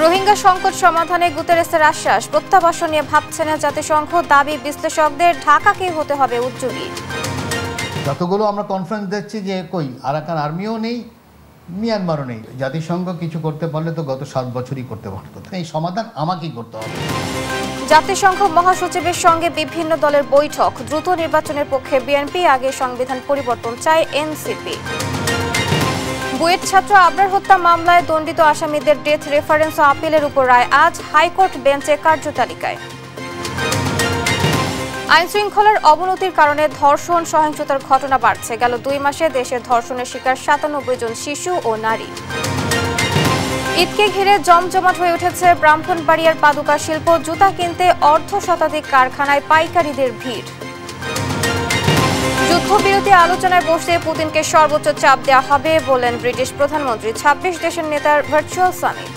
রোহিঙ্গা সংকট সমাধানে গুতেরেসের আশ্বাস, প্রত্যাবাসন নিয়ে ভাবছে না জাতিসংঘ, দাবি বিশ্লেষকদের ঢাকাকেই হতে হবে উদ্যোগী। যতগুলো আমরা কনফারেন্স দেখছি যে কই আরাকান আর্মিও নেই, মিয়ানমারও নেই। জাতিসংঘ কিছু করতে পারলে তো গত 7 বছরই করতে পারতো, এই সমাধান আমাকেই করতে হবে। জাতিসংঘ মহাসচিবের সঙ্গে বিভিন্ন দলের বৈঠক, দ্রুত নির্বাচনের পক্ষে বিএনপি, আগে সংবিধান পরিবর্তন চায় এনসিপি। বুয়েট ছাত্র আবরার হত্যা মামলায় দণ্ডিত আসামিদের ডেথ রেফারেন্স ও আপিলের উপর রায় আজ, হাইকোর্ট বেঞ্চে কার্যতালিকায়। আইনশৃঙ্খলার অবনতির কারণে ধর্ষণ সহিংসতার ঘটনা বাড়ছে, গেল 2 মাসে দেশে ধর্ষণের শিকার 97 জন শিশু ও নারী। ঈদকে ঘিরে জমজমাট হয়ে উঠেছে ব্রাহ্মণবাড়িয়ার পাদুকা শিল্প, জুতা কিনতে অর্ধশতাধিক কারখানায় পাইকারীদের ভিড়। যুদ্ধবিরতি আলোচনায় বসতে পুতিনকে সর্বোচ্চ চাপ দেওয়া হবে বলেন ব্রিটিশ প্রধানমন্ত্রী, 26 দেশের নেতার ভার্চুয়াল সামিট।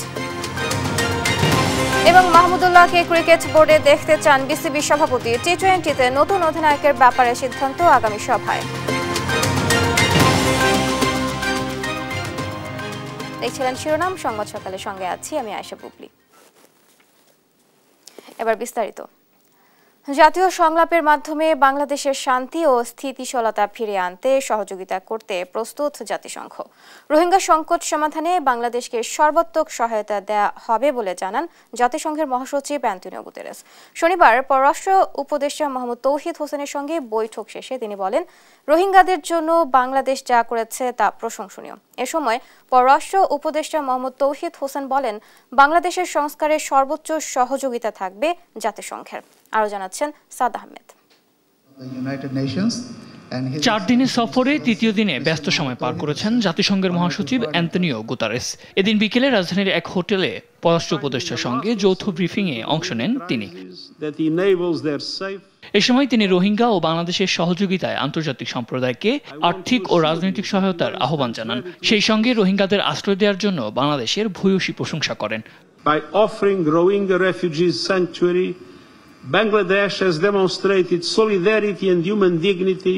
এবং মাহমুদুল্লাহকে ক্রিকেট বোর্ডে দেখতে চান বিসিবি সভাপতি, টি-20তে নতুন অধিনায়কের ব্যাপারে সিদ্ধান্ত আগামী সভায়। দেখছিলেন শিরোনাম সংবাদ সকালের সঙ্গে আছি আমি আয়েশা বুবলি। এবার বিস্তারিত। জাতীয় সংলাপের মাধ্যমে বাংলাদেশের শান্তি ও স্থিতিশীলতা ফিরিয়ে আনতে সহযোগিতা করতে প্রস্তুত জাতিসংঘ। রোহিঙ্গা সংকট সমাধানে বাংলাদেশকে সর্বাত্মক সহায়তা দেওয়া হবে বলে জানান জাতিসংঘের মহাসচিব অ্যান্টনিও গুতেরেস। শনিবার পররাষ্ট্র উপদেষ্টা মোহাম্মদ তৌহিদ হোসেনের সঙ্গে বৈঠক শেষে তিনি বলেন, রোহিঙ্গাদের জন্য বাংলাদেশ যা করেছে তা প্রশংসনীয়। এ সময় পররাষ্ট্র উপদেষ্টা মোহাম্মদ তৌহিদ হোসেন বলেন, বাংলাদেশের সংস্কারে সর্বোচ্চ সহযোগিতা থাকবে জাতিসংঘের। আরো জানাচ্ছেন সাদ আহমেদ। 4 দিনের সফরে তৃতীয় দিনে ব্যস্ত সময় পার করেছেন জাতিসংঘের মহাসচিব অ্যান্টনিও গুতেরেস। এদিন বিকেলে রাজধানীর এক হোটেলে পররাষ্ট্র উপদেষ্টার সঙ্গে যৌথ ব্রিফিংয়ে অংশ নেন তিনি। এ সময় তিনি রোহিঙ্গা ও বাংলাদেশের সহযোগিতায় আন্তর্জাতিক সম্প্রদায়কে আর্থিক ও রাজনৈতিক সহায়তার আহ্বান জানান। সেই সঙ্গে রোহিঙ্গাদের আশ্রয় দেওয়ার জন্য বাংলাদেশের ভূয়সী প্রশংসা করেন। By offering Rohingya refugees sanctuary, Bangladesh has demonstrated solidarity and human dignity,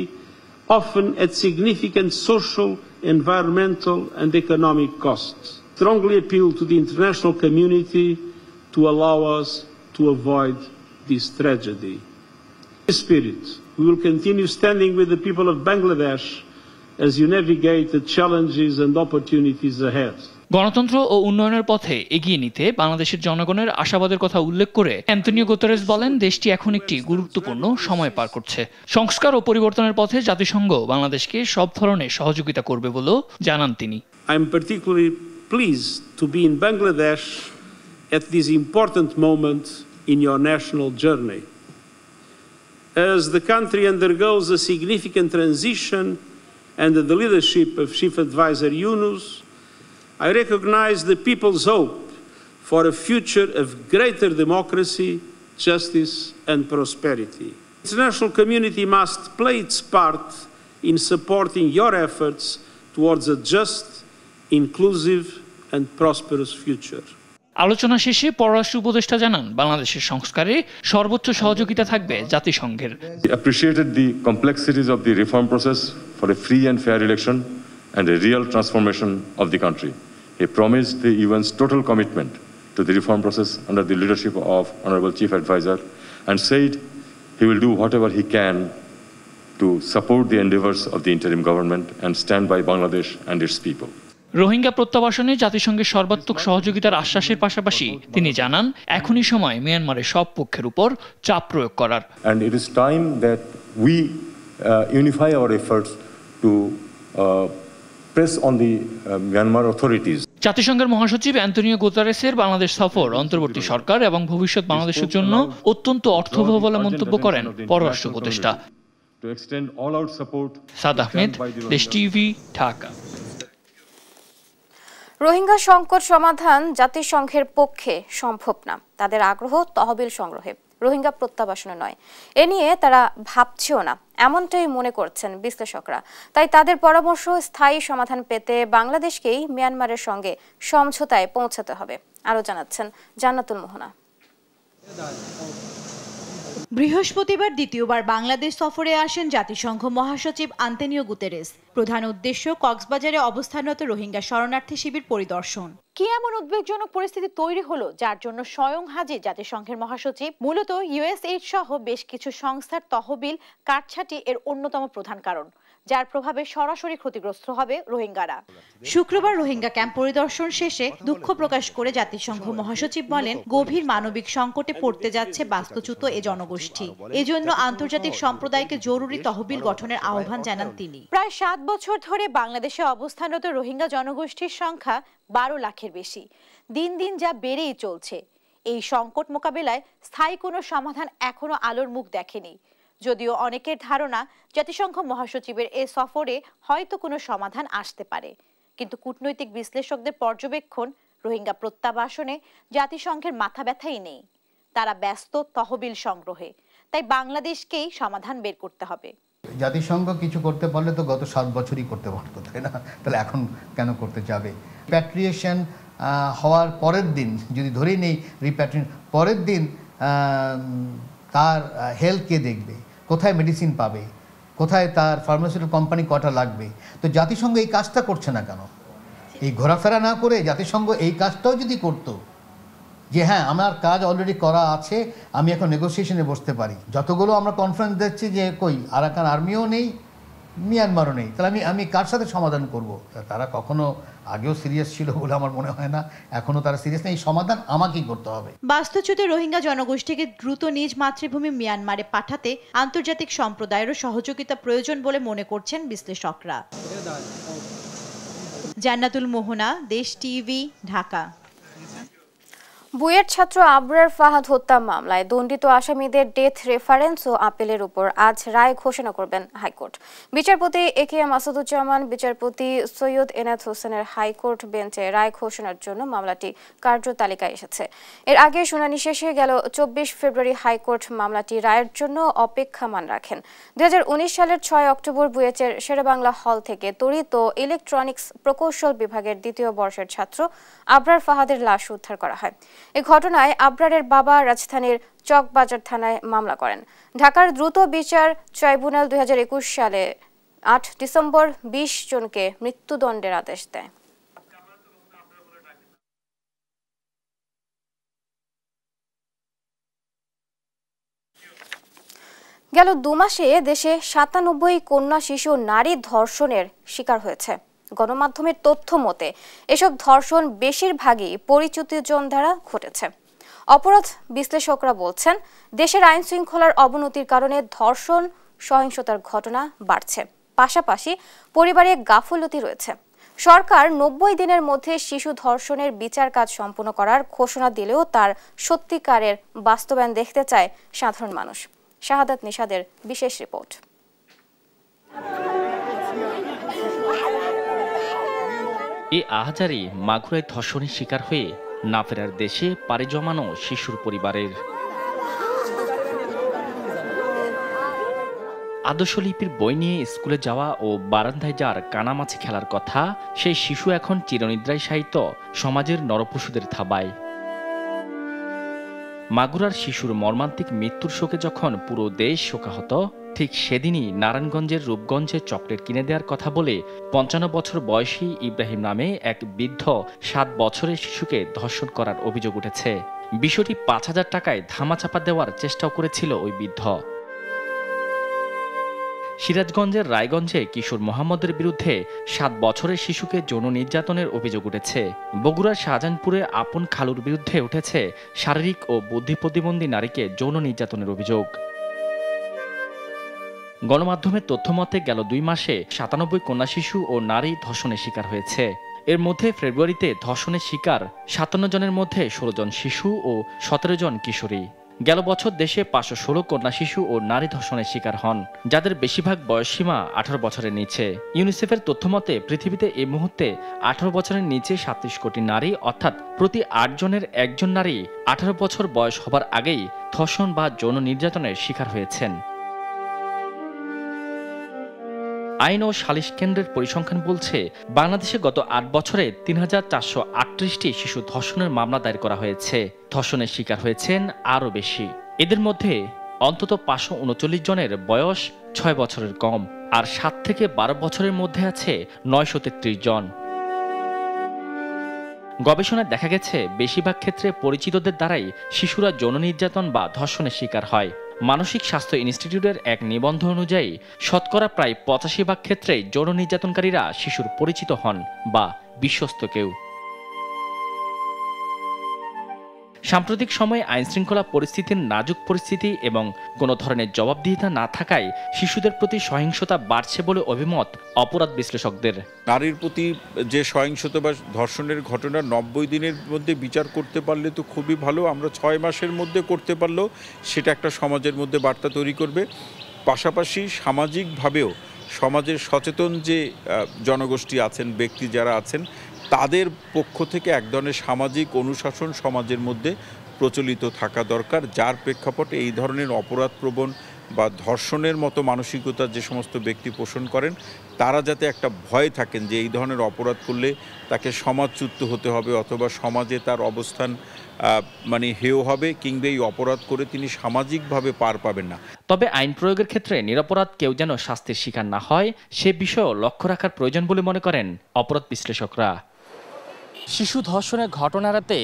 often at significant social, environmental and economic costs. Strongly appeal to the international community to allow us to avoid this tragedy. In this spirit, we will continue standing with the people of Bangladesh as you navigate the challenges and opportunities ahead. গণতন্ত্র ও উন্নয়নের পথে এগিয়ে নিতে বাংলাদেশের জনগণের আশাবাদের কথা উল্লেখ করে অ্যান্টনিও গুতেরেস বলেন, দেশটি এখন একটি গুরুত্বপূর্ণ সময় পার করছে। সংস্কার ও পরিবর্তনের পথে জাতিসংঘ বাংলাদেশকে সব ধরনের সহযোগিতা করবে বলেও জানান তিনি। I am particularly pleased to be in Bangladesh at this important moment in your national journey. As the country undergoes a significant transition under the leadership of Chief Advisor Yunus, I recognize the people's hope for a future of greater democracy, justice and prosperity. The international community must play its part in supporting your efforts towards a just, inclusive and prosperous future. আলোচনা শেষে পররাষ্ট্র উপদেষ্টা জানান, বাংলাদেশের সংস্কারে সর্বোচ্চ সহযোগিতা থাকবে জাতিসংঘের। He appreciated the complexities of the reform process for a free and fair election and a real transformation of the country. He promised the UN's total commitment to the reform process under the leadership of Honorable Chief Advisor and said he will do whatever he can to support the endeavors of the interim government and stand by Bangladesh and its people. Rohingya প্রত্যাবাসনে জাতিসংঘের সর্বাত্মক সহযোগিতার আশ্বাসের পাশাপাশি তিনি জানান, এখনই সময় মিয়ানমারের সব পক্ষের উপর চাপ প্রয়োগ করার। And it is time that we unify our efforts to press on the Myanmar authorities. জাতিসংঘের মহাসচিব অ্যান্টনিও গুতেরেসের বাংলাদেশ সফর অন্তর্বর্তী সরকার এবং ভবিষ্যৎ বাংলাদেশের জন্য অত্যন্ত অর্থবহ বলে মন্তব্য করেন পররাষ্ট্র উপদেষ্টা। সাদ আহমেদ, দেশ টিভি, ঢাকা। রোহিঙ্গা সংকট সমাধান জাতিসংঘের পক্ষে সম্ভব না, তাদের আগ্রহ তহবিল সংগ্রহে, রোহিঙ্গা প্রত্যাবাসনে নয়। এ নিয়ে তারা ভাবছেও না, এমনটাই মনে করছেন বিশ্লেষকরা। তাই তাদের পরামর্শ, স্থায়ী সমাধান পেতে বাংলাদেশকেই মিয়ানমারের সঙ্গে সমঝোতায় পৌঁছাতে হবে। আরো জানাচ্ছেন জান্নাতুল মোহনা। বৃহস্পতিবার দ্বিতীয়বার বাংলাদেশ সফরে আসেন জাতিসংঘ মহাসচিব আন্তোনিও গুতেরেস। প্রধান উদ্দেশ্য কক্সবাজারে অবস্থানরত রোহিঙ্গা শরণার্থী শিবির পরিদর্শন। কি এমন উদ্বেগজনক পরিস্থিতি তৈরি হলো যার জন্য স্বয়ং হাজির জাতিসংঘের মহাসচিব? মূলত ইউএসএইড সহ বেশ কিছু সংস্থার তহবিল কাটছাঁটি এর অন্যতম প্রধান কারণ, যার প্রভাবে সরাসরি ক্ষতিগ্রস্ত হবে রোহিঙ্গারা। শুক্রবার রোহিঙ্গা ক্যাম্প পরিদর্শন শেষে দুঃখ প্রকাশ করে জাতিসংঘ মহাসচিব বলেন, গভীর মানবিক সংকটে পড়তে যাচ্ছে বাস্তুচ্যুত এ জনগোষ্ঠী। এজন্য আন্তর্জাতিক সম্প্রদায়কে জরুরি তহবিল গঠনের আহ্বান জানান তিনি। প্রায় 7 বছর ধরে বাংলাদেশে অবস্থানরত রোহিঙ্গা জনগোষ্ঠীর সংখ্যা 12 লাখের বেশি। দিন দিন যা বেড়েই চলছে। এই সংকট মোকাবেলায় স্থায়ী কোনো সমাধান এখনো আলোর মুখ দেখেনি। যদিও অনেকের ধারণা জাতিসংঘ মহাসচিবের এ সফরে হয়তো কোনো সমাধান আসতে পারে, কিন্তু কূটনৈতিক বিশ্লেষকদের পর্যবেক্ষণ, রোহিঙ্গা প্রত্যাবাসনে জাতিসংঘের মাথা ব্যথাই নেই। তারা ব্যস্ত তহবিল সংগ্রহে। তাই বাংলাদেশকেই সমাধান বের করতে হবে। জাতিসংঘ কিছু করতে পারলে তো গত 7 বছরই করতে পারতো, তাই না? তাহলে এখন কেন করতে যাবে? রিপ্যাট্রিয়েশন হওয়ার পরের দিন, যদি ধরেই নেই রিপ্যাট্রিয়েশন পরের দিন, তার হেলথ কে দেখবে? কোথায় মেডিসিন পাবে? কোথায় তার ফার্মাসিউটিক্যাল কোম্পানি কটা লাগবে? তো জাতিসংঘ এই কাজটা করছে না কেন? এই ঘোরাফেরা না করে জাতিসংঘ এই কাজটাও যদি করতো, যে হ্যাঁ আমার কাজ অলরেডি করা আছে, আমি এখন নেগোসিয়েশনে বসতে পারি। যতগুলো আমরা কনফারেন্স দেখছি যে কই আরাকান আর্মিও নেই, মিয়ানমারও নেই, তাহলে আমি কার সাথে সমাধান করব? তারা কখনো আগেও সিরিয়াস ছিল বলে আমার মনে হয় না, এখনো তারা সিরিয়াস নেই। এই সমাধান আমাকেই করতে হবে। বাস্তুচ্যুত রোহিঙ্গা জনগোষ্ঠীকে দ্রুত নিজ মাতৃভূমি মিয়ানমারে পাঠাতে আন্তর্জাতিক সম্প্রদায়েরও সহযোগিতা প্রয়োজন বলে মনে করছেন বিশ্লেষকরা। জান্নাতুল মোহনা, দেশ টিভি, ঢাকা। বুয়েট ছাত্র আবরার ফাহাদ হত্যা মামলায় দণ্ডিত আসামিদের ডেথ রেফারেন্স ও আপিলের উপর আজ রায় ঘোষণা করবেন হাইকোর্ট। বিচারপতি একেএম আসাদুজ্জামান, বিচারপতি সৈয়দ এনায়েত হোসেনের হাইকোর্ট বেঞ্চে রায় ঘোষণার জন্য মামলাটি কার্যতালিকায় এসেছে। এর আগে শুনানি শেষে গেল 24 ফেব্রুয়ারি হাইকোর্ট মামলাটি রায়ের জন্য অপেক্ষমাণ রাখেন। 2019 সালের 6 অক্টোবর বুয়েটের শেরেবাংলা হল থেকে তড়িৎ ও ইলেকট্রনিক্স প্রকৌশল বিভাগের 2য় বর্ষের ছাত্র আবরার ফাহাদের লাশ উদ্ধার করা হয়। এই ঘটনায় আবরারের বাবা রাজধানীর চকবাজার থানায় মামলা করেন। ঢাকার দ্রুত বিচার ট্রাইব্যুনাল 2021 সালে 8 ডিসেম্বর 20 জনকে মৃত্যুদণ্ডের আদেশ দেয়। গেল 2 মাসে দেশে 97 কন্যা শিশু নারী ধর্ষণের শিকার হয়েছে। গণমাধ্যমের তথ্য মতে এসব ধর্ষণ বেশিরভাগই পরিচিতজন দ্বারা ঘটেছে। অপরাধ বিশ্লেষকরা বলছেন, দেশের আইন শৃঙ্খলার অবনতির কারণে ধর্ষণ সহিংসতার ঘটনা বাড়ছে। পাশাপাশি পরিবারে গাফিলতি রয়েছে। সরকার 90 দিনের মধ্যে শিশু ধর্ষণের বিচার কাজ সম্পন্ন করার ঘোষণা দিলেও তার সত্যিকারের বাস্তবায়ন দেখতে চায় সাধারণ মানুষ। শাহাদাত নিশাদের বিশেষ রিপোর্ট। এই আহাজারি মাগুরায় ধর্ষণের শিকার হয়ে না ফেরার দেশে পাড়ি জমানো শিশুর পরিবারের। আদর্শলিপির বই নিয়ে স্কুলে যাওয়া ও বারান্দায় যার কানামাছি খেলার কথা, সেই শিশু এখন চিরনিদ্রায় শায়িত সমাজের নরপশুদের থাবায়। মাগুরার শিশুর মর্মান্তিক মৃত্যুর শোকে যখন পুরো দেশ শোকাহত, ঠিক সেদিনই নারায়ণগঞ্জের রূপগঞ্জে চকলেট কিনে দেওয়ার কথা বলে 55 বছর বয়সী ইব্রাহিম নামে এক বৃদ্ধ 7 বছরের শিশুকে ধর্ষণ করার অভিযোগ উঠেছে। বিষয়টি 5000 টাকায় ধামাচাপা দেওয়ার চেষ্টাও করেছিল ওই বৃদ্ধ। সিরাজগঞ্জের রায়গঞ্জে কিশোর মোহাম্মদের বিরুদ্ধে 7 বছরের শিশুকে যৌন নির্যাতনের অভিযোগ উঠেছে। বগুড়ার শাহজাহানপুরে আপন খালুর বিরুদ্ধে উঠেছে শারীরিক ও বুদ্ধি প্রতিবন্ধী নারীকে যৌন নির্যাতনের অভিযোগ। গণমাধ্যমের তথ্যমতে গেল 2 মাসে 97 কন্যা শিশু ও নারী ধর্ষণের শিকার হয়েছে। এর মধ্যে ফেব্রুয়ারিতে ধর্ষণের শিকার 57 জনের মধ্যে 16 জন শিশু ও 17 জন কিশোরী। গেল বছর দেশে 516 কন্যা শিশু ও নারী ধর্ষণের শিকার হন, যাদের বেশিরভাগ বয়সসীমা 18 বছরের নিচে। ইউনিসেফের তথ্যমতে পৃথিবীতে এই মুহূর্তে 18 বছরের নিচে 37 কোটি নারী, অর্থাৎ প্রতি 8 জনের 1 জন নারী 18 বছর বয়স হবার আগেই ধর্ষণ বা যৌন নির্যাতনের শিকার হয়েছেন। আইন ও সালিশ কেন্দ্রের পরিসংখ্যান বলছে, বাংলাদেশে গত 8 বছরে 3438টি শিশু ধর্ষণের মামলা দায়ের করা হয়েছে। ধর্ষণের শিকার হয়েছেন আরও বেশি। এদের মধ্যে অন্তত 539 জনের বয়স 6 বছরের কম, আর 7 থেকে 12 বছরের মধ্যে আছে 933 জন। গবেষণায় দেখা গেছে বেশিরভাগ ক্ষেত্রে পরিচিতদের দ্বারাই শিশুরা যৌন নির্যাতন বা ধর্ষণের শিকার হয়। মানসিক স্বাস্থ্য ইনস্টিটিউটের এক নিবন্ধ অনুযায়ী শতকরা প্রায় 85% ক্ষেত্রেই যৌন নির্যাতনকারীরা শিশুর পরিচিত হন বা বিশ্বস্ত কেউ। সাম্প্রতিক সময়ে আইনশৃঙ্খলা পরিস্থিতির নাজুক পরিস্থিতি এবং কোনো ধরনের জবাবদিহিতা না থাকায় শিশুদের প্রতি সহিংসতা বাড়ছে বলে অভিমত অপরাধ বিশ্লেষকদের। নারীর প্রতি যে সহিংসতা বা ধর্ষণের ঘটনা 90 দিনের মধ্যে বিচার করতে পারলে তো খুবই ভালো। আমরা 6 মাসের মধ্যে করতে পারলেও সেটা একটা সমাজের মধ্যে বার্তা তৈরি করবে। পাশাপাশি সামাজিকভাবেও সমাজের সচেতন যে জনগোষ্ঠী আছেন, ব্যক্তি যারা আছেন, তাদের পক্ষ থেকে এক ধরনের সামাজিক অনুশাসন সমাজের মধ্যে প্রচলিত থাকা দরকার, যার প্রেক্ষাপটে এই ধরনের অপরাধপ্রবণ বা ধর্ষণের মতো মানসিকতা যে সমস্ত ব্যক্তি পোষণ করেন তারা যাতে একটা ভয় থাকেন যে এই ধরনের অপরাধ করলে তাকে সমাজচ্যুত হতে হবে অথবা সমাজে তার অবস্থান হেয় হবে, কিংবা এই অপরাধ করে তিনি সামাজিকভাবে পার পাবেন না। তবে আইন প্রয়োগের ক্ষেত্রে নিরপরাধ কেউ যেন শাস্তির শিকার না হয় সে বিষয়েও লক্ষ্য রাখার প্রয়োজন বলে মনে করেন অপরাধ বিশ্লেষকরা। শিশু ধর্ষণের ঘটনা এড়াতে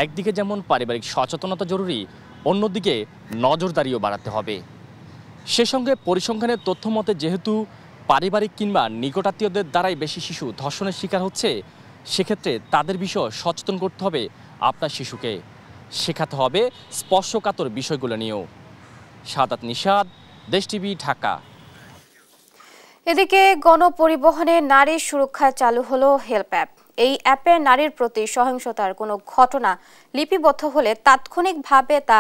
একদিকে যেমন পারিবারিক সচেতনতা জরুরি, অন্যদিকে নজরদারিও বাড়াতে হবে। সে সঙ্গে পরিসংখ্যানের তথ্য মতে যেহেতু পারিবারিক কিংবা নিকটাত্মীয়দের দ্বারাই বেশি শিশু ধর্ষণের শিকার হচ্ছে, সেক্ষেত্রে তাদের বিষয়ে সচেতন করতে হবে আপনার শিশুকে, শেখাতে হবে স্পর্শকাতর বিষয়গুলো নিয়েও। সাদাত নিশাদ, দেশ টিভি, ঢাকা। এদিকে গণপরিবহনে নারী সুরক্ষায় চালু হলো হেল্প অ্যাপ। এই অ্যাপে নারীর প্রতি সহিংসতার কোনো ঘটনা লিপিবদ্ধ হলে তাৎক্ষণিকভাবে তা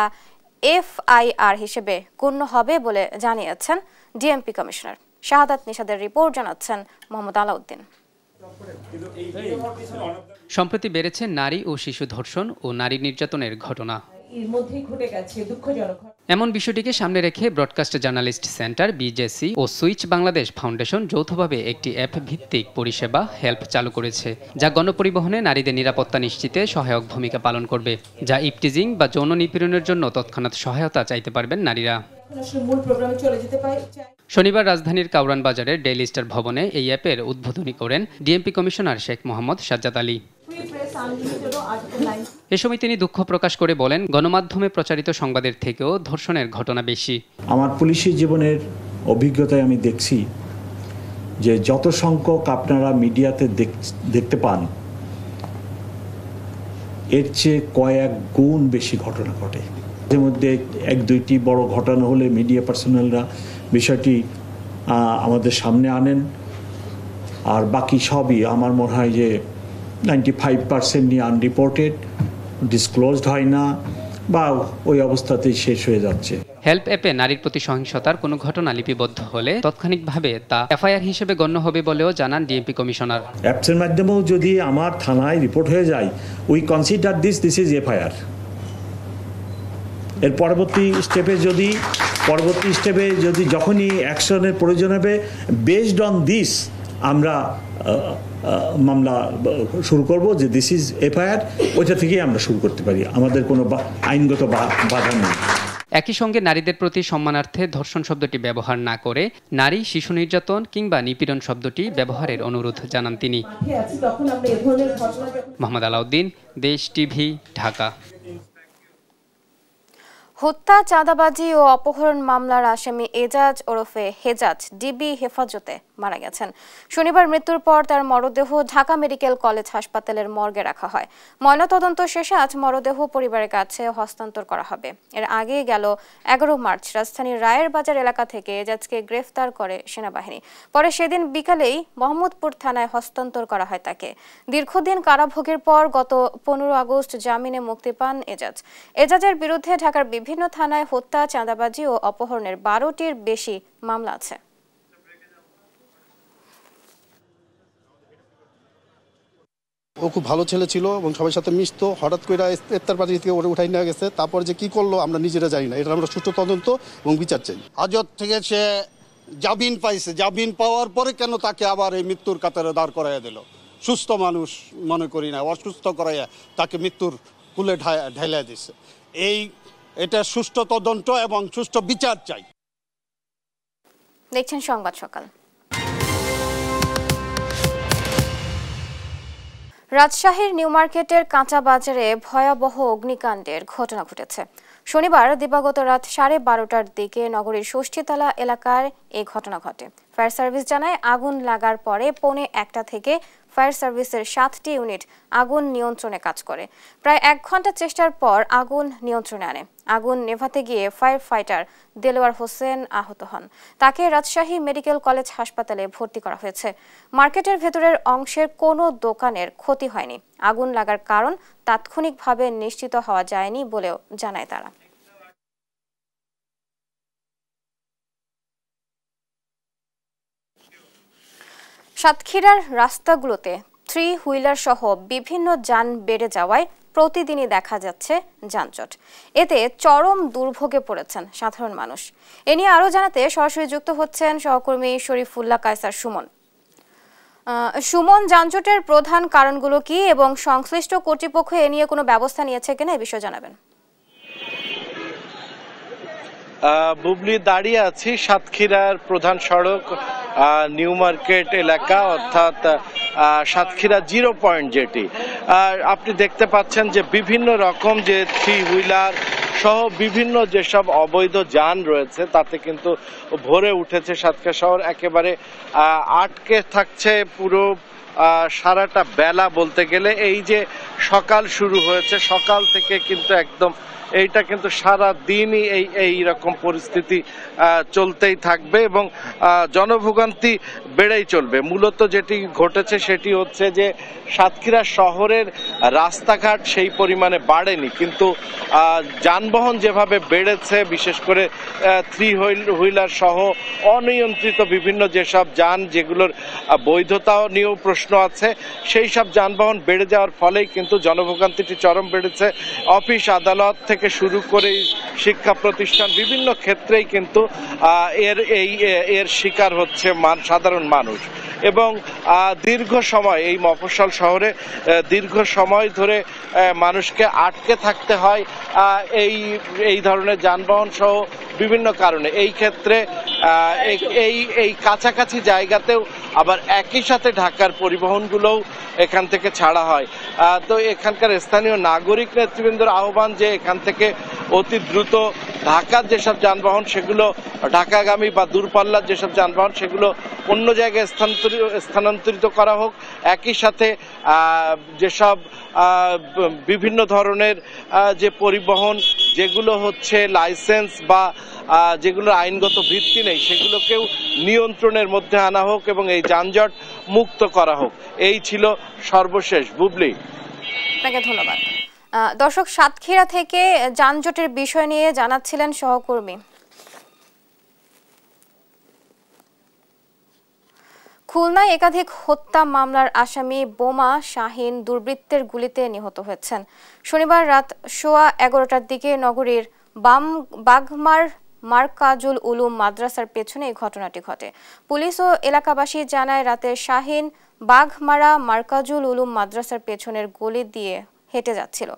এফআইআর হিসেবে গণ্য হবে বলে জানিয়েছেন ডিএমপি কমিশনার। শাহাদাত নিশাদের রিপোর্ট জানাচ্ছেন মোহাম্মদ আলাউদ্দিন। সম্প্রতি বেড়েছে নারী ও শিশু ধর্ষণ ও নারী নির্যাতনের ঘটনা। এমন বিষয়টিকে সামনে রেখে ব্রডকাস্ট জার্নালিস্ট সেন্টার বিজেসি ও সুইচ বাংলাদেশ ফাউন্ডেশন যৌথভাবে একটি অ্যাপ ভিত্তিক পরিষেবা হেল্প চালু করেছে, যা গণপরিবহনে নারীদের নিরাপত্তা নিশ্চিতে সহায়ক ভূমিকা পালন করবে, যা ইপটিজিং বা যৌন নিপীড়নের জন্য তৎক্ষণাৎ সহায়তা চাইতে পারবেন নারীরা। শনিবার রাজধানীর কাউরান বাজারের ডেইলি স্টার ভবনে এই অ্যাপের উদ্বোধনী করেন ডিএমপি কমিশনার শেখ মোহাম্মদ সাজ্জাদ আলী। এ সময় তিনি দুঃখ প্রকাশ করে বলেন, গণমাধ্যমে প্রচারিত সংবাদের থেকেও ধর্ষণের ঘটনা বেশি। আমার পুলিশি জীবনের অভিজ্ঞতায় আমি দেখছি যে যত সংখ্যক আপনারা মিডিয়াতে দেখতে পান এর চেয়ে কয়েক গুণ বেশি ঘটনা ঘটে। এর মধ্যে 1-2টি বড় ঘটনা হলে মিডিয়া পার্সোনালরা বিষয়টি আমাদের সামনে আনেন, আর বাকি সবই আমার মনে হয় যে 95% আনরিপোর্টেড, ডিসক্লোজড হয় না বা ওই অবস্থাতেই শেষ হয়ে যাচ্ছে। হেল্প অ্যাপে নারীর প্রতি সহিংসতার কোনো ঘটনা লিপিবদ্ধ হলে তাৎক্ষণিকভাবে তা এফআইআর হিসেবে গণ্য হবে বলেও জানান ডিএমপি কমিশনার। অ্যাপসের মাধ্যমেও যদি আমার থানায় রিপোর্ট হয়ে যায়, we consider this is FIR. এর পরবর্তী স্টেপে যদি যখনই অ্যাকশনের প্রয়োজন হবে, বেসড অন দিস আমরা মামলা শুরু করব, যে দিস ইজ এফআইআর, ওইটা থেকেই আমরা শুরু করতে পারি, আমাদের কোনো আইনগত বাধা নেই। একই সঙ্গে নারীদের প্রতি সম্মানার্থে ধর্ষণ শব্দটি ব্যবহার না করে নারী শিশু নির্যাতন কিংবা নিপীড়ন শব্দটি ব্যবহারের অনুরোধ জানান তিনি। মোহাম্মদ আলাউদ্দিন, দেশ টিভি, ঢাকা। হত্যা, চাঁদাবাজি ও অপহরণ মামলার আসামি এজাজ ওরফে হেজাজ ডিবি হেফাজতে মারা গেছেন। শনিবার মৃত্যুর পর তার মরদেহ ঢাকা মেডিকেল কলেজ হাসপাতালের মর্গে রাখা হয়। ময়নাতদন্ত শেষে আজ মরদেহ পরিবারের কাছে হস্তান্তর করা হবে। এর আগে গেল 11 মার্চ রাজধানীর রায়ের বাজার এলাকা থেকে এজাজকে গ্রেফতার করে সেনাবাহিনী। পরে সেদিন বিকালেই মোহাম্মদপুর থানায় হস্তান্তর করা হয় তাকে। দীর্ঘদিন কারাভোগের পর গত 15 আগস্ট জামিনে মুক্তি পান এজাজ। এজাজের বিরুদ্ধে ঢাকার বিভিন্ন থানায় হত্যা, চাঁদাবাজি ও অপহরণের 12টির বেশি মামলা আছে। ও খুব ভালো ছেলে ছিল এবং সবার সাথে মিশতো। হঠাৎ করে ইফতার পার্টি থেকে ওরে উঠাই নিয়ে গেছে, তারপর যে কি করলো আমরা নিজেরা জানি না। এটা আমরা সুষ্ঠু তদন্ত এবং বিচার চাই। হাজত থেকে সে জামিন পাইছে, জামিন পাওয়ার পরে কেন তাকে আবার এই মৃত্যুর কাতারে দাঁড় করাইয়া দিল? সুস্থ মানুষ মনে করি না, অসুস্থ করাইয়া তাকে মৃত্যুর কুলে ঢাইলা দিছে। এই এটা সুষ্ঠু তদন্ত এবং সুষ্ঠু বিচার চাই। দেখছেন সংবাদ সকাল। রাজশাহীর নিউ মার্কেটের কাঁচা বাজারে ভয়াবহ অগ্নিকাণ্ডের ঘটনা ঘটেছে। শনিবার দিবাগত রাত 12:30টার দিকে নগরীর ষষ্ঠীতলা এলাকায় এই ঘটনা ঘটে। ফায়ার সার্ভিস জানায় আগুন লাগার পরে 1:45 থেকে ফায়ার সার্ভিসের 7টি ইউনিট আগুন নিয়ন্ত্রণে কাজ করে। প্রায় 1 ঘন্টা চেষ্টার পর আগুন নিয়ন্ত্রণে আনে। আগুন নেভাতে গিয়ে ফায়ার ফাইটার দেলোয়ার হোসেন আহত হন। তাকে রাজশাহী মেডিকেল কলেজ হাসপাতালে ভর্তি করা হয়েছে। মার্কেটের ভেতরের অংশের কোনো দোকানের ক্ষতি হয়নি। আগুন লাগার কারণ তাৎক্ষণিকভাবে নিশ্চিত হওয়া যায়নি বলেও জানায় তারা। সাতক্ষীরার রাস্তাগুলোতে 3 হুইলার সহ বিভিন্ন যান বেড়ে যাওয়ায় প্রতিদিনই দেখা যাচ্ছে যানজট। এতে চরম দুর্ভোগে পড়েছেন সাধারণ মানুষ। এ নিয়ে আরও জানাতে সরাসরি যুক্ত হচ্ছেন সহকর্মী শরীফুল্লাহ কায়সার সুমন। সুমন, যানজটের প্রধান কারণগুলো কি এবং সংশ্লিষ্ট কর্তৃপক্ষ এ নিয়ে কোনো ব্যবস্থা নিয়েছে কিনা এই বিষয়ে জানাবেন। বুবলি, দাঁড়িয়ে আছি সাতক্ষীরার প্রধান সড়ক নিউ মার্কেট এলাকা, অর্থাৎ সাতক্ষীরা 0 পয়েন্ট যেটি। আপনি দেখতে পাচ্ছেন যে বিভিন্ন রকম যে 3 হুইলার সহ বিভিন্ন যেসব অবৈধ যান রয়েছে তাতে কিন্তু ভরে উঠেছে সাতক্ষীরা শহর। একেবারে আটকে থাকছে পুরো সারাটা বেলা বলতে গেলে। এই যে সকাল শুরু হয়েছে, সকাল থেকে কিন্তু একদম এইটা কিন্তু সারা দিনই এই রকম পরিস্থিতি চলতেই থাকবে এবং জনভোগান্তি বেড়েই চলবে। মূলত যেটি ঘটেছে সেটি হচ্ছে যে সাতক্ষীরা শহরের রাস্তাঘাট সেই পরিমাণে বাড়েনি, কিন্তু যানবাহন যেভাবে বেড়েছে, বিশেষ করে 3 হুইলার সহ অনিয়ন্ত্রিত বিভিন্ন যেসব যান যেগুলোর বৈধতা নিয়েও প্রশ্ন আছে, সেই সব যানবাহন বেড়ে যাওয়ার ফলেই কিন্তু জনভোগান্তিটি চরম বেড়েছে। অফিস আদালত থেকে শুরু করে শিক্ষা প্রতিষ্ঠান বিভিন্ন ক্ষেত্রেই কিন্তু এর শিকার হচ্ছে সাধারণ মানুষ। এবং দীর্ঘ সময় এই মফস্বল শহরে দীর্ঘ সময় ধরে মানুষকে আটকে থাকতে হয় এই ধরনের যানবাহন সহ বিভিন্ন কারণে। এই ক্ষেত্রে এই কাছাকাছি জায়গাতেও আবার একই সাথে ঢাকার পরিবহনগুলোও এখান থেকে ছাড়া হয়। তো এখানকার স্থানীয় নাগরিক নেতৃবৃন্দর আহ্বান যে এখান থেকে অতি দ্রুত ঢাকার যেসব যানবাহন সেগুলো ঢাকাগামী বা দূরপাল্লার যেসব যানবাহন সেগুলো অন্য জায়গায় স্থানান্তরিত করা হোক। একই সাথে যেসব বিভিন্ন ধরনের যে পরিবহন যেগুলো হচ্ছে লাইসেন্স বা যেগুলোর আইনগত ভিত্তি নেই সেগুলোকেও নিয়ন্ত্রণের মধ্যে আনা হোক এবং এই যানজট মুক্ত করা হোক। এই ছিল সর্বশেষ। বুবলি, আপনাকে ধন্যবাদ। দর্শক, সাতক্ষীরা থেকে যানজটের বিষয় নিয়ে জানাচ্ছিলেন সহকর্মী। খুলনায় একাধিক হত্যা মামলার আসামি বোমা শাহিন দুর্বৃত্তের গুলিতে নিহত হয়েছেন। শনিবার রাত 11:15টার দিকে নগরীর বাঘমার মারকাজুল উলুম মাদ্রাসার পেছনে এই ঘটনাটি ঘটে। পুলিশ ও এলাকাবাসী জানায় রাতে শাহিন বাঘমারা মারকাজুল উলুম মাদ্রাসার পেছনের গলি দিয়ে হেঁটে যাচ্ছিল।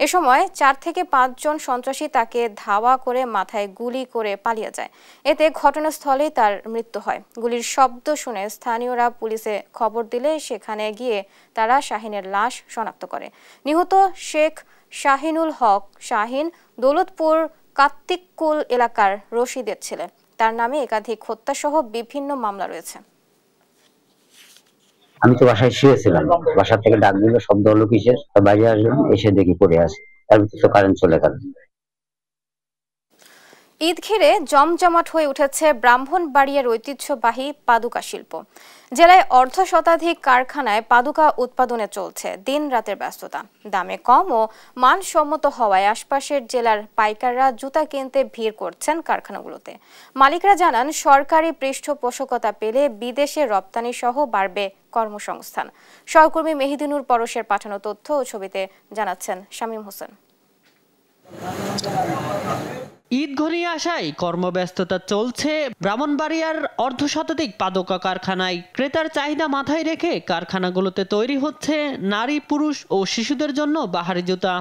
এ সময় 4 থেকে 5 জন সন্ত্রাসী তাকে ধাওয়া করে মাথায় গুলি করে পালিয়ে যায়। এতে ঘটনাস্থলেই তার মৃত্যু হয়। গুলির শব্দ শুনে স্থানীয়রা পুলিশে খবর দিলে সেখানে গিয়ে তারা শাহিনের লাশ শনাক্ত করে। নিহত শেখ শাহিনুল হক শাহিন দৌলতপুর কার্তিককুল এলাকার রশিদের ছেলে। তার নামে একাধিক হত্যাসহ বিভিন্ন মামলা রয়েছে। আমি তো বাসায় শুয়েছিলাম, বাসা থেকে ডাক দিল, শব্দ হলো কিসের, বাইরে আসলাম, এসে দেখি পড়ে আছে, তার ভিতরে তো কারেন্ট চলে গেল। ঈদ ঘিরে জমজমাট হয়ে উঠেছে ব্রাহ্মণবাড়িয়ার ঐতিহ্যবাহী পাদুকা শিল্প। জেলায় 1/2 শতাধিক কারখানায় পাদুকা উৎপাদনে চলছে দিন রাতের ব্যস্ততা। দামে কম ও মানসম্মত হওয়ায় আশপাশের জেলার পাইকাররা জুতা কিনতে ভিড় করছেন কারখানাগুলোতে। মালিকরা জানান সরকারি পৃষ্ঠপোষকতা পেলে বিদেশে রপ্তানি সহ বাড়বে কর্মসংস্থান। সহকর্মী মেহিদিনুর পরশের পাঠানো তথ্য ও ছবিতে জানাচ্ছেন শামীম হোসেন। ঈদ ঘনিয়ে আসায় কর্মব্যস্ততা চলছে ব্রাহ্মণবাড়িয়ার 1/2 শতাধিক পাদুকা কারখানায়। ক্রেতার চাহিদা মাথায় রেখে কারখানাগুলোতে তৈরি হচ্ছে নারী, পুরুষ ও শিশুদের জন্য বাহারি জুতা।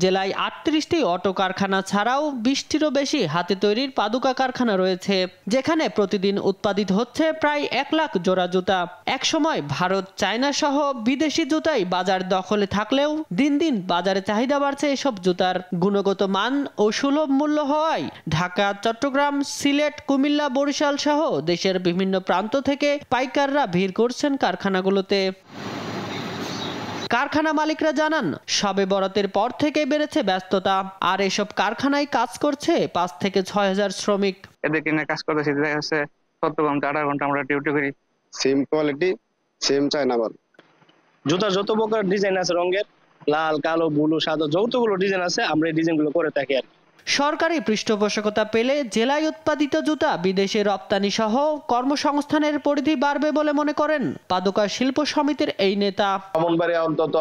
জেলায় ৩৮টি অটো কারখানা ছাড়াও ২০টিরও বেশি হাতে তৈরির পাদুকা কারখানা রয়েছে, যেখানে প্রতিদিন উৎপাদিত হচ্ছে প্রায় ১ লাখ জোড়া জুতা। একসময় ভারত, চায়না সহ বিদেশি জুতাই বাজার দখলে থাকলেও দিন দিন বাজারে চাহিদা বাড়ছে এসব জুতার। গুণগত মান ও সুলভ মূল্য হওয়ায় ঢাকা, চট্টগ্রাম, সিলেট, কুমিল্লা, বরিশাল সহ দেশের বিভিন্ন প্রান্ত থেকে পাইকাররা ভিড় করছেন কারখানাগুলোতে। কারখানা মালিকরা জানান, শবে বরাতের পর থেকে বেড়েছে ব্যস্ততা, আর এসব কারখানায় কাজ করছে ৫ থেকে ৬ হাজার শ্রমিক। এদেরকে নিয়ে কাজ করতেছি, দেখা যাচ্ছে ৭০ ঘন্টা ১৮ ঘন্টা আমরা ডিউটি করি। সেম কোয়ালিটি, সেম চায়না মাল। জুতা যত প্রকার ডিজাইন আছে, রঙের লাল, কালো, ব্লু, সাদা যতগুলো ডিজাইন আছে আমরা এই ডিজাইনগুলো করে থাকি আর। সরকারি পৃষ্ঠপোষকতা পেলে জেলায় উৎপাদিত জুতা বিদেশে রপ্তানি সহ কর্মসংস্থানের পরিধি বাড়বে বলে মনে করেন পাদুকা শিল্প সমিতির এই নেতা। ব্রাহ্মণবাড়িয়া অন্তত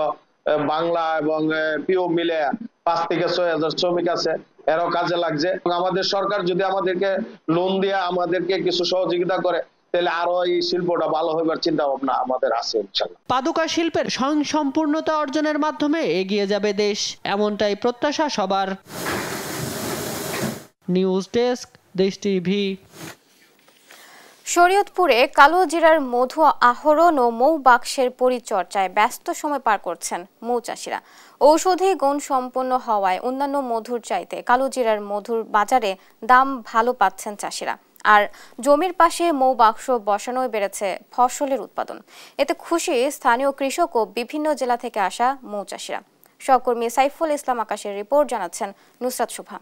বাংলা এবং পিও মিলে ৫ থেকে ৬ হাজার শ্রমিক আছে, এরাও কাজে লাগছে। আমাদের সরকার যদি আমাদেরকে লোন দিয়ে আমাদেরকে কিছু সহযোগিতা করে, তাহলে আরো এই শিল্পটা ভালো হইবার চিন্তা ভাবনা আমাদের আছে ইনশাআল্লাহ। পাদুকা শিল্পের স্বয়ংসম্পূর্ণতা অর্জনের মাধ্যমে এগিয়ে যাবে দেশ, এমনটাই প্রত্যাশা সবার। News desk, Desh TV. শরীয়তপুরে কালো জিরার মধু আহরণ ও মৌ বাক্সের পরিচর্যায় ব্যস্ত সময় পার করছেন মৌচাষীরা। ঔষধি গুণ সম্পন্ন হওয়ায় অন্যান্য মধুর চাইতে কালো জিরার মধুর বাজারে দাম ভালো পাচ্ছেন চাষিরা। আর জমির পাশে মৌ বাক্স বসানোয় বেড়েছে ফসলের উৎপাদন। এতে খুশি স্থানীয় কৃষক ও বিভিন্ন জেলা থেকে আসা মৌচাষীরা। সহকর্মী সাইফুল ইসলাম আকাশের রিপোর্ট, জানাচ্ছেন নুসরাত শুভা।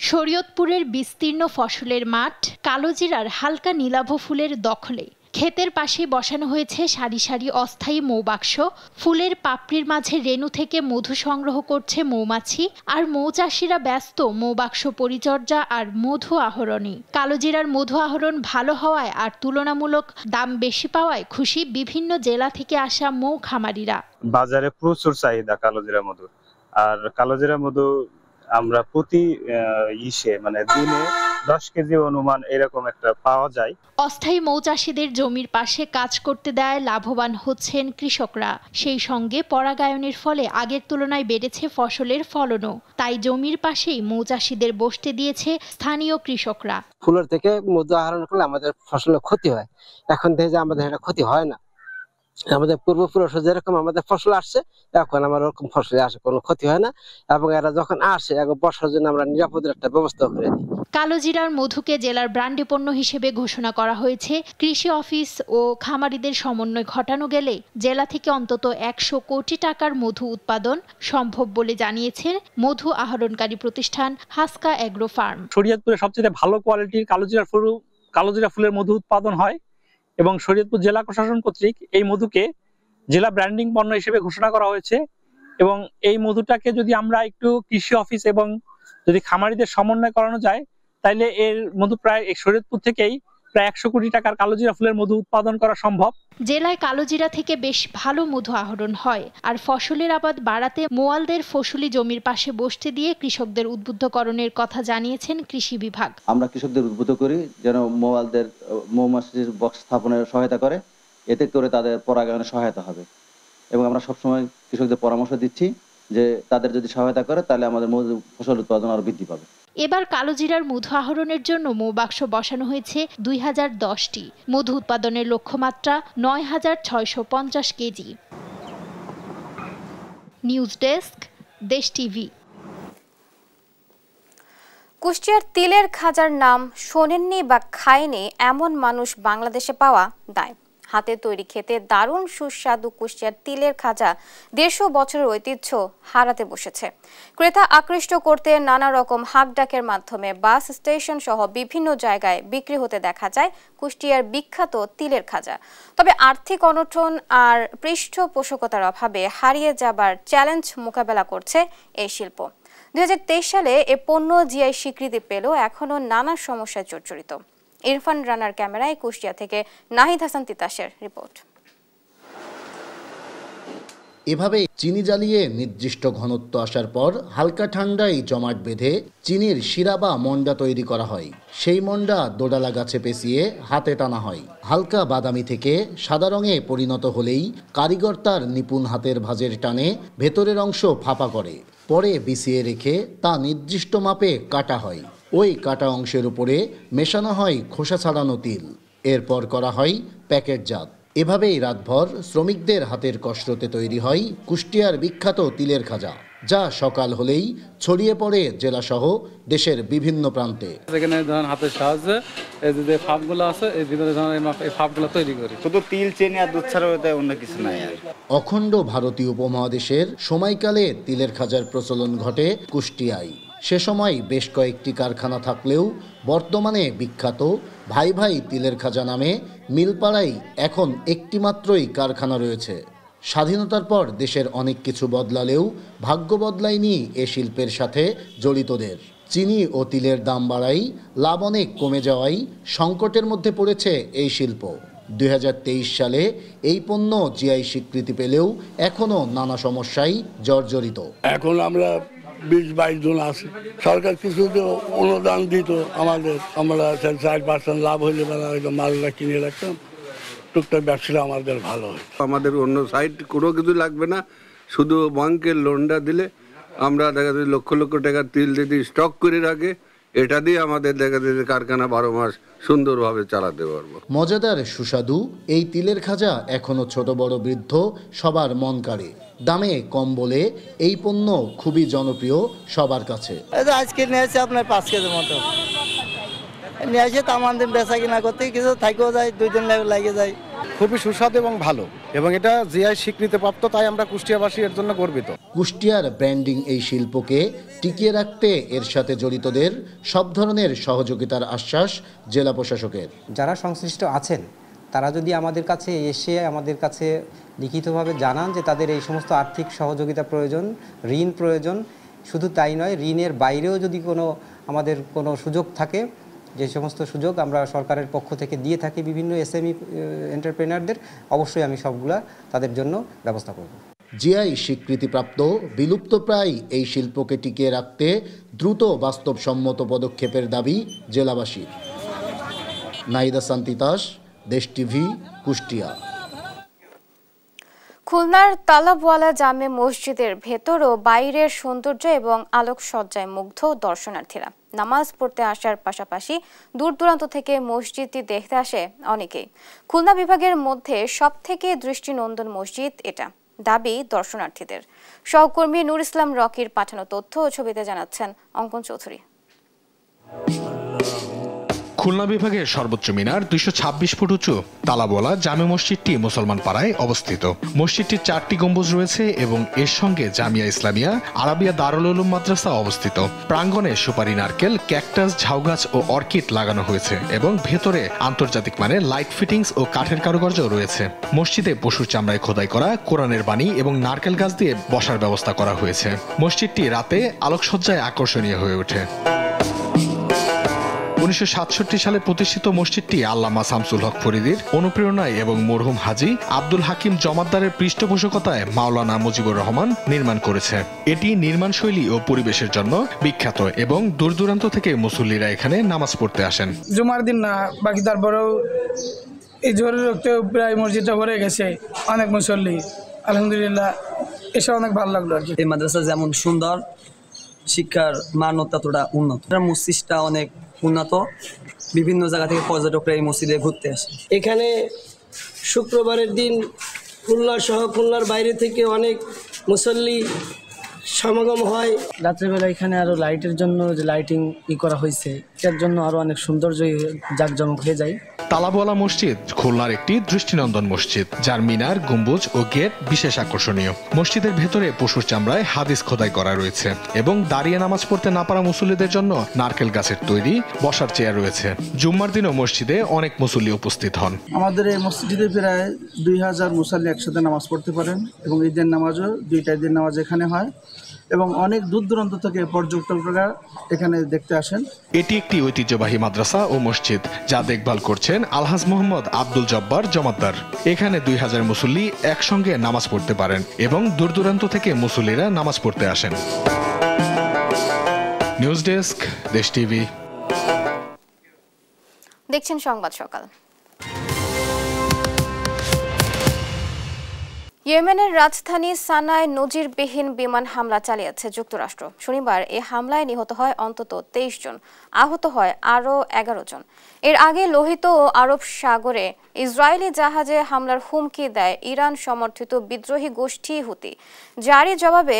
শরীয়তপুরের বিস্তীর্ণ ফসলের মাঠ কালোজিরার হালকা নীলাভ ফুলের দখলে। ক্ষেতের পাশে বসানো হয়েছে সারি সারি অস্থায়ী মৌবাক্স। ফুলের পাপড়ির মাঝে রেণু থেকে মধু সংগ্রহ করছে মৌমাছি, আর মৌচাষীরা ব্যস্ত মৌবাক্স পরিচর্যা আর মধু আহরণে। কালোজিরার মধু আহরণ ভালো হওয়ায় আর তুলনামূলক দাম বেশি পাওয়ায় খুশি বিভিন্ন জেলা থেকে আসা মৌ খামারিরা। বাজারে প্রচুর চাহিদা কালোজিরা মধু, আর কালোজিরা মধু আমরা প্রতি দিনে 10 কেজি অনুমান এরকম একটা পাওয়া যায়। অস্থায়ী মৌচাষীদের জমির পাশে কাজ করতে দেয় লাভবান হচ্ছেন কৃষকরা। সেই সঙ্গে পরাগায়নের ফলে আগের তুলনায় বেড়েছে ফসলের ফলনও। তাই জমির পাশেই মৌচাষীদের বসতে দিয়েছে স্থানীয় কৃষকরা। ফুলের থেকে মধু আহরণ করলে আমাদের ফসলের ক্ষতি হয়, এখন দেখে আমাদের এটা ক্ষতি হয় না। আমাদের পূর্বপুরুষ যেরকম আমাদের ফসল আসছে, এখন আমার ওরকম ফসল আসে, কোনো ক্ষতি হয় না। এবং এরা যখন আসে বর্ষার জন্য আমরা নিরাপদের একটা ব্যবস্থা করে দিই। কালোজিরার মধুকে জেলার ব্র্যান্ডি পণ্য হিসেবে ঘোষণা করা হয়েছে। কৃষি অফিস ও খামারিদের সমন্বয় ঘটানো গেলে জেলা থেকে অন্তত 100 কোটি টাকার মধু উৎপাদন সম্ভব বলে জানিয়েছেন মধু আহরণকারী প্রতিষ্ঠান হাসকা এগ্রো ফার্ম। শরীয়তপুরে সবচেয়ে ভালো কোয়ালিটির কালোজিরা ফুলের মধু উৎপাদন হয় এবং শরীয়তপুর জেলা প্রশাসন কর্তৃক এই মধুকে জেলা ব্র্যান্ডিং পণ্য হিসেবে ঘোষণা করা হয়েছে। এবং এই মধুটাকে যদি আমরা একটু কৃষি অফিস এবং যদি খামারিদের সমন্বয় করানো যায়, তাইলে এর মধু প্রায় শরীয়তপুর থেকেই প্রায় 100 কোটি টাকার কালোজিরা ফুলের মধু উৎপাদন করা সম্ভব। জেলায় কালোজিরা থেকে বেশ ভালো মধু আহরণ হয়। আর ফসলের আবাদ বাড়াতে মোয়ালদের ফসলি জমির পাশে বসতে দিয়ে কৃষকদের উদ্বুদ্ধকরণের কথা জানিয়েছেন কৃষি বিভাগ। আমরা কৃষকদের উদ্বুদ্ধ করি যেন মোয়ালদের মৌমাছির বক্স স্থাপনের সহায়তা করে, এতে করে তাদের পরাগায়নে সহায়তা হবে। এবং আমরা সবসময় কৃষকদের পরামর্শ দিচ্ছি যে তাদের যদি সহায়তা করে তাহলে আমাদের মধু ফসল উৎপাদন আরো বৃদ্ধি পাবে। এবার কালোজিরার মধু আহরণের জন্য মৌবাক্স বসানো হয়েছে 2010টি। মধু উৎপাদনের লক্ষ্যমাত্রা 9650 KG. News desk, Desh TV. কুষ্টিয়ার তিলের খাজার নাম শোনেননি বা খায়নি এমন মানুষ বাংলাদেশে পাওয়া দায়। হাতে তৈরি খেতে দারুণ সুস্বাদু কুষ্টিয়ার তিলের খাজা 150 বছরের ঐতিহ্য হারাতে বসেছে। ক্রেতা আকৃষ্ট করতে নানা রকম হাঁকডাকের মাধ্যমে বাস স্টেশন সহ বিভিন্ন জায়গায় বিক্রি হতে দেখা যায় কুষ্টিয়ার বিখ্যাত তিলের খাজা। তবে আর্থিক অনটন আর পৃষ্ঠপোষকতার অভাবে হারিয়ে যাবার চ্যালেঞ্জ মোকাবেলা করছে এই শিল্প। 2023 সালে এ পণ্য জিআই স্বীকৃতি পেলেও এখনো নানা সমস্যায় জর্জরিত। ইরফান রানার ক্যামেরায় কুষ্টিয়া থেকে নাহিদ হাসান তিতাসের রিপোর্ট। এভাবে চিনি জ্বালিয়ে নির্দিষ্ট ঘনত্ব আসার পর হালকা ঠান্ডায় জমাট বেঁধে চিনির শিরা বা মন্ডা তৈরি করা হয়। সেই মন্ডা দোডালা গাছে পেঁচিয়ে হাতে টানা হয়। হালকা বাদামি থেকে সাদা রঙে পরিণত হলেই কারিগর তার নিপুণ হাতের ভাঁজের টানে ভেতরের অংশ ফাঁপা করে। পরে বিছিয়ে রেখে তা নির্দিষ্ট মাপে কাটা হয়। ওই কাটা অংশের উপরে মেশানো হয় খোসা ছাড়ানো তিল। এরপর করা হয় প্যাকেটজাত। এভাবেই রাতভর শ্রমিকদের হাতের কসরতে তৈরি হয় কুষ্টিয়ার বিখ্যাত তিলের খাজা, যা সকাল হলেই ছড়িয়ে পড়ে জেলাসহ দেশের বিভিন্ন প্রান্তে। এখানে ধরেন হাতের সাহায্যে এই যে ফাঁপগুলো আছে এই ভিতরে এই ফাঁপগুলো তৈরি করি। শুধু তিল, চিনি আর দুধ ছাড়া অন্য কিছু নাই। অখণ্ড ভারতীয় উপমহাদেশের সময়কালে তিলের খাজার প্রচলন ঘটে কুষ্টিয়ায়। সে সময় বেশ কয়েকটি কারখানা থাকলেও বর্তমানে বিখ্যাত ভাই ভাই তিলের খাজা নামে মিলপাড়ায় এখন একটি মাত্রই কারখানা রয়েছে। স্বাধীনতার পর দেশের অনেক কিছু বদলালেও ভাগ্য বদলায়নি এ শিল্পের সাথে জড়িতদের। চিনি ও তিলের দাম বাড়ায়, লাভ অনেক কমে যাওয়ায় সংকটের মধ্যে পড়েছে এই শিল্প। 2023 সালে এই পণ্য জিআই স্বীকৃতি পেলেও এখনও নানা সমস্যায় জর্জরিত। এখন আমরা 20-22 জন আছে, সরকার কিছু অনুদান দিত আমাদের, আমরা 4% লাভ হইলে মালটা কিনে রাখতাম, টুকটাক ব্যবসা আমাদের ভালো হয়। আমাদের অন্য সাইড কোনো কিছু লাগবে না, শুধু ব্যাংকের লোনটা দিলে আমরা দেখা যায় লক্ষ লক্ষ টাকার তিল যদি স্টক করে রাখে, এটা দিয়ে আমাদের দেখা যায় কারখানা 12 মাস সুন্দরভাবে চালাতে পারবো। মজাদার সুস্বাদু এই তিলের খাজা এখনো ছোট বড় বৃদ্ধ সবার মন কাড়ে। দামে কম বলে এই পণ্য খুবই জনপ্রিয় সবার কাছে। আজকে নিয়েছে আপনার 5 কেজির মতো নিয়ে আসে, তো আমাদের বেচা কিনা করতে কিছু থাকেও যায়, 2 দিন লাগে যায়। খুবই সুস্বাদু এবং ভালো, এবং এটা জিআই স্বীকৃতিপ্রাপ্ত, তাই আমরা কুষ্টিয়াবাসী এর জন্য গর্বিত। কুষ্টিয়ার ব্র্যান্ডিং এই শিল্পকে টিকিয়ে রাখতে এর সাথে জড়িতদের সব ধরনের সহযোগিতার আশ্বাস জেলা প্রশাসকের। যারা সংশ্লিষ্ট আছেন তারা যদি আমাদের কাছে এসে আমাদের কাছে লিখিতভাবে জানান যে তাদের এই সমস্ত আর্থিক সহযোগিতা প্রয়োজন, ঋণ প্রয়োজন, শুধু তাই নয়, ঋণের বাইরেও যদি আমাদের কোনো সুযোগ থাকে, যে সমস্ত সুযোগ আমরা সরকারের পক্ষ থেকে দিয়ে থাকি বিভিন্ন এসএমই এন্টারপ্রেনারদের, অবশ্যই আমি সবগুলা তাদের জন্য ব্যবস্থা করব। জিআই স্বীকৃতিপ্রাপ্ত বিলুপ্তপ্রায় এই শিল্পকে টিকিয়ে রাখতে দ্রুত বাস্তবসম্মত পদক্ষেপের দাবি জেলাবাসীর। নাইদা সান্তিতাস, দেশ টিভি, কুষ্টিয়া। খুলনার তালাবওয়ালা জামে মসজিদের ভেতর ও বাইরের সৌন্দর্য এবং আলোকসজ্জায় মুগ্ধ দর্শনার্থীরা। নামাজ পড়তে আসার পাশাপাশি দূর দূরান্ত থেকে মসজিদটি দেখতে আসে অনেকেই। খুলনা বিভাগের মধ্যে সবথেকে দৃষ্টিনন্দন মসজিদ এটা, দাবি দর্শনার্থীদের। সহকর্মী নূর ইসলাম রকির পাঠানো তথ্য ও ছবিতে জানাচ্ছেন অঙ্কন চৌধুরী। খুলনা বিভাগের সর্বোচ্চ মিনার 226 ফুট উঁচু তালাবওয়ালা জামে মসজিদটি মুসলমান পাড়ায় অবস্থিত। মসজিদটির 4টি গম্বুজ রয়েছে এবং এর সঙ্গে জামিয়া ইসলামিয়া আরাবিয়া দারুল উলুম মাদ্রাসা অবস্থিত। প্রাঙ্গণে সুপারি, নারকেল, ক্যাকটাস, ঝাউগাছ ও অর্কিড লাগানো হয়েছে এবং ভেতরে আন্তর্জাতিক মানের লাইট ফিটিংস ও কাঠের কারুকার্য রয়েছে। মসজিদে পশুর চামড়ায় খোদাই করা কোরআনের বাণী এবং নারকেল গাছ দিয়ে বসার ব্যবস্থা করা হয়েছে। মসজিদটি রাতে আলোকসজ্জায় আকর্ষণীয় হয়ে ওঠে। 1967 সালে প্রতিষ্ঠিত মসজিদটি আল্লামা শামসুল হক ফরিদির অনুপ্রেরণায় এবং মরহুম হাজী আব্দুল হাকিম জমাদ্দারের পৃষ্ঠপোষকতায় মাওলানা মুজিবুর রহমান নির্মাণ করেছে। এটি নির্মাণ শৈলী ও পরিবেশের জন্য বিখ্যাত এবং দূর দূরান্ত থেকে মুসল্লিরা এখানে নামাজ পড়তে আসেন। জুমার দিন না, বাকি তারপরেও এই জোরের রক্তেও প্রায় মসজিদটা ভরে গেছে, অনেক মুসল্লি। আলহামদুলিল্লাহ, এসে অনেক ভালো লাগলো আর কি। এই মাদ্রাসা যেমন সুন্দর, শিক্ষার মান ততটা উন্নত, মসজিদটা অনেক উন্নত। বিভিন্ন জায়গা থেকে পর্যটকরা এই মসজিদে ঘুরতে আসে। এখানে শুক্রবারের দিন খুলনা সহ খুলনার বাইরে থেকে অনেক মুসল্লি সমাগম হয়। রাত্রেবেলা এখানে আরো লাইটের জন্য যে লাইটিং করা হয়েছে, এটার জন্য আরো অনেক সৌন্দর্য জাঁকজমক হয়ে যায়। তালাবওয়ালা মসজিদ খুলনার একটি দৃষ্টিনন্দন মসজিদ, যার মিনার, গম্বুজ ও গেট বিশেষ আকর্ষণীয়। মসজিদের ভেতরে পশুর চামড়ায় হাদিস খোদাই করা রয়েছে এবং দাঁড়িয়ে নামাজ পড়তে না পারা মুসল্লিদের জন্য নারকেল গাছের তৈরি বসার চেয়ার রয়েছে। জুম্মার দিনও মসজিদে অনেক মুসল্লি উপস্থিত হন। আমাদের এই মসজিদে প্রায় 2000 মুসল্লি একসাথে নামাজ পড়তে পারেন এবং ঈদের নামাজও 2টা ঈদের নামাজ এখানে হয় এবং অনেক দূর দূরান্ত থেকে পর্যটকরা এখানে দেখতে আসেন। এটি একটি ঐতিহ্যবাহী মাদ্রাসা ও মসজিদ যা দেখভাল করছেন আলহাজ মোহাম্মদ আব্দুল জব্বার জমাদ্দার। এখানে 2000 মুসল্লি একসঙ্গে নামাজ পড়তে পারেন এবং দূর দূরান্ত থেকে মুসল্লিরা নামাজ পড়তে আসেন। News desk, Desh TV. দেখছেন সংবাদ সকাল। ইয়েমেনের রাজধানী সানায় নজিরবিহীন বিমান হামলা চালিয়েছে যুক্তরাষ্ট্র। শনিবার এই হামলায় নিহত হয় অন্তত 23 জন, আহত হয় আরও 11 জন। এর আগে লোহিত ও আরব সাগরে ইসরায়েলি জাহাজে হামলার হুমকি দেয় ইরান সমর্থিত বিদ্রোহী গোষ্ঠী হুতি। জারি জবাবে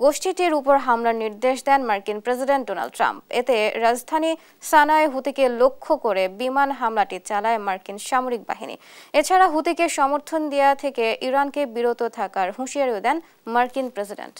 গোষ্ঠীটির উপর হামলার নির্দেশ দেন মার্কিন প্রেসিডেন্ট ডোনাল্ড ট্রাম্প। এতে রাজধানী সানায় হুতিকে লক্ষ্য করে বিমান হামলাটি চালায় মার্কিন সামরিক বাহিনী। এছাড়া হুতিকে সমর্থন দেওয়া থেকে ইরানকে বিরত থাকার হুঁশিয়ারিও দেন মার্কিন প্রেসিডেন্ট।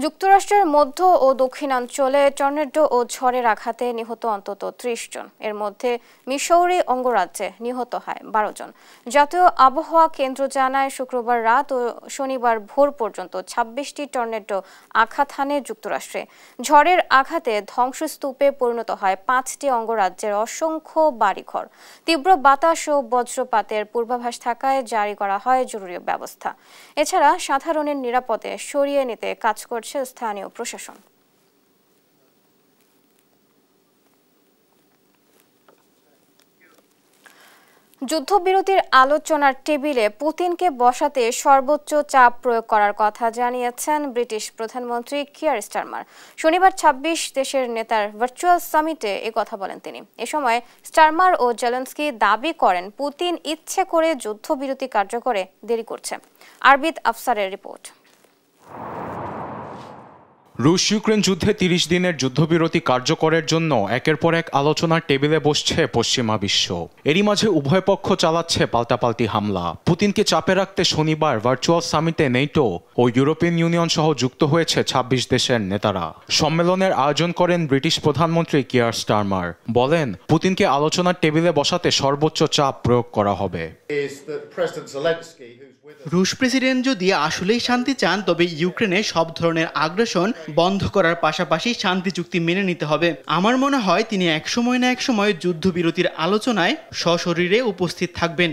যুক্তরাষ্ট্রের মধ্য ও দক্ষিণাঞ্চলে টর্নেডো ও ঝড়ের আঘাতে নিহত অন্তত 30 জন। এর মধ্যে মিসৌরি অঙ্গরাজ্যে নিহত হয় 12 জন। জাতীয় আবহাওয়া কেন্দ্র জানায় শুক্রবার রাত ও শনিবার ভোর পর্যন্ত 26টি টর্নেডো আঘাত হানে যুক্তরাষ্ট্রে। ঝড়ের আঘাতে ধ্বংসস্তূপে পরিণত হয় 5টি অঙ্গরাজ্যের অসংখ্য বাড়িঘর। তীব্র বাতাস ও বজ্রপাতের পূর্বাভাস থাকায় জারি করা হয় জরুরি ব্যবস্থা। এছাড়া সাধারণের নিরাপদে সরিয়ে নিতে কাজ করছে স্থানীয় প্রশাসন। যুদ্ধবিরতির আলোচনার টেবিলে পুতিনকে বসাতে সর্বোচ্চ চাপ প্রয়োগ করার কথা জানিয়েছেন ব্রিটিশ প্রধানমন্ত্রী কিয়ার স্টারমার। শনিবার 26 দেশের নেতার ভার্চুয়াল সামিটে এই কথা বলেন তিনি। এ সময় স্টারমার ও জেলেনস্কি দাবি করেন পুতিন ইচ্ছে করে যুদ্ধবিরতি কার্যকরে দেরি করছে। আরবিদ আফসারের রিপোর্ট। রুশ ইউক্রেন যুদ্ধে 30 দিনের যুদ্ধবিরতি কার্যকরের জন্য একের পর এক আলোচনার টেবিলে বসছে পশ্চিমা বিশ্ব। এরই মাঝে উভয় পক্ষ চালাচ্ছে পাল্টাপাল্টি হামলা। পুতিনকে চাপে রাখতে শনিবার ভার্চুয়াল সামিটে নেটো ও ইউরোপিয়ান ইউনিয়ন সহ যুক্ত হয়েছে 26 দেশের নেতারা। সম্মেলনের আয়োজন করেন ব্রিটিশ প্রধানমন্ত্রী কিয়ার স্টারমার। বলেন, পুতিনকে আলোচনার টেবিলে বসাতে সর্বোচ্চ চাপ প্রয়োগ করা হবে। রুশ প্রেসিডেন্ট যদি আসলেই শান্তি চান তবে ইউক্রেনে সব ধরনের আগ্রাসন বন্ধ করার পাশাপাশি শান্তি চুক্তি মেনে নিতে হবে। আমার মনে হয় তিনি একসময় না একসময় যুদ্ধবিরতির আলোচনায় সশরীরে উপস্থিত থাকবেন।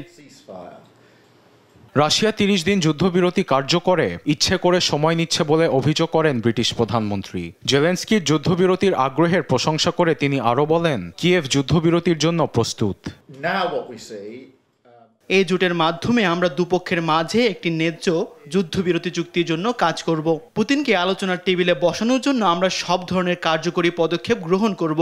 রাশিয়া 30 দিন যুদ্ধবিরতি কার্যকরে ইচ্ছে করে সময় নিচ্ছে বলে অভিযোগ করেন ব্রিটিশ প্রধানমন্ত্রী। জেলেনস্কির যুদ্ধবিরতির আগ্রহের প্রশংসা করে তিনি আরও বলেন, কিয়েভ যুদ্ধবিরতির জন্য প্রস্তুত। এই জোটের মাধ্যমে আমরা দুপক্ষের মাঝে একটি ন্যায্য যুদ্ধবিরতি চুক্তির জন্য কাজ করব। পুতিনকে আলোচনার টেবিলে বসানোর জন্য আমরা সব ধরনের কার্যকরী পদক্ষেপ গ্রহণ করব।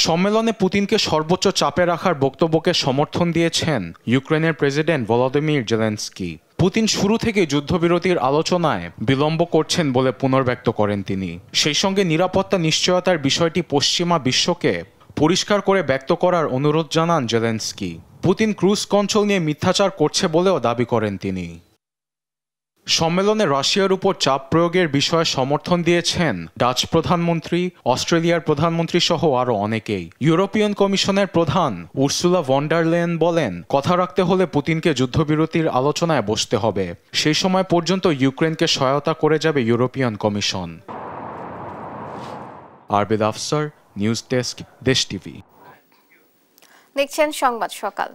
সম্মেলনে পুতিনকে সর্বোচ্চ চাপে রাখার বক্তব্যকে সমর্থন দিয়েছেন ইউক্রেনের প্রেসিডেন্ট ভলোদিমির জেলেনস্কি। পুতিন শুরু থেকে যুদ্ধবিরতির আলোচনায় বিলম্ব করছেন বলে পুনর্ব্যক্ত করেন তিনি। সেই সঙ্গে নিরাপত্তা নিশ্চয়তার বিষয়টি পশ্চিমা বিশ্বকে পরিষ্কার করে ব্যক্ত করার অনুরোধ জানান জেলেনস্কি। পুতিন ক্রুজ কন্ট্রোল নিয়ে মিথ্যাচার করছে বলেও দাবি করেন তিনি। সম্মেলনে রাশিয়ার উপর চাপ প্রয়োগের বিষয়ে সমর্থন দিয়েছেন ডাচ প্রধানমন্ত্রী, অস্ট্রেলিয়ার প্রধানমন্ত্রী সহ আরও অনেকেই। ইউরোপিয়ান কমিশনের প্রধান উর্সুলা ভন ডার লেয়েন বলেন, কথা রাখতে হলে পুতিনকে যুদ্ধবিরতির আলোচনায় বসতে হবে। সেই সময় পর্যন্ত ইউক্রেনকে সহায়তা করে যাবে European commission. Arbid Afsar, news desk, Desh TV. দেখছেন সংবাদ সকাল।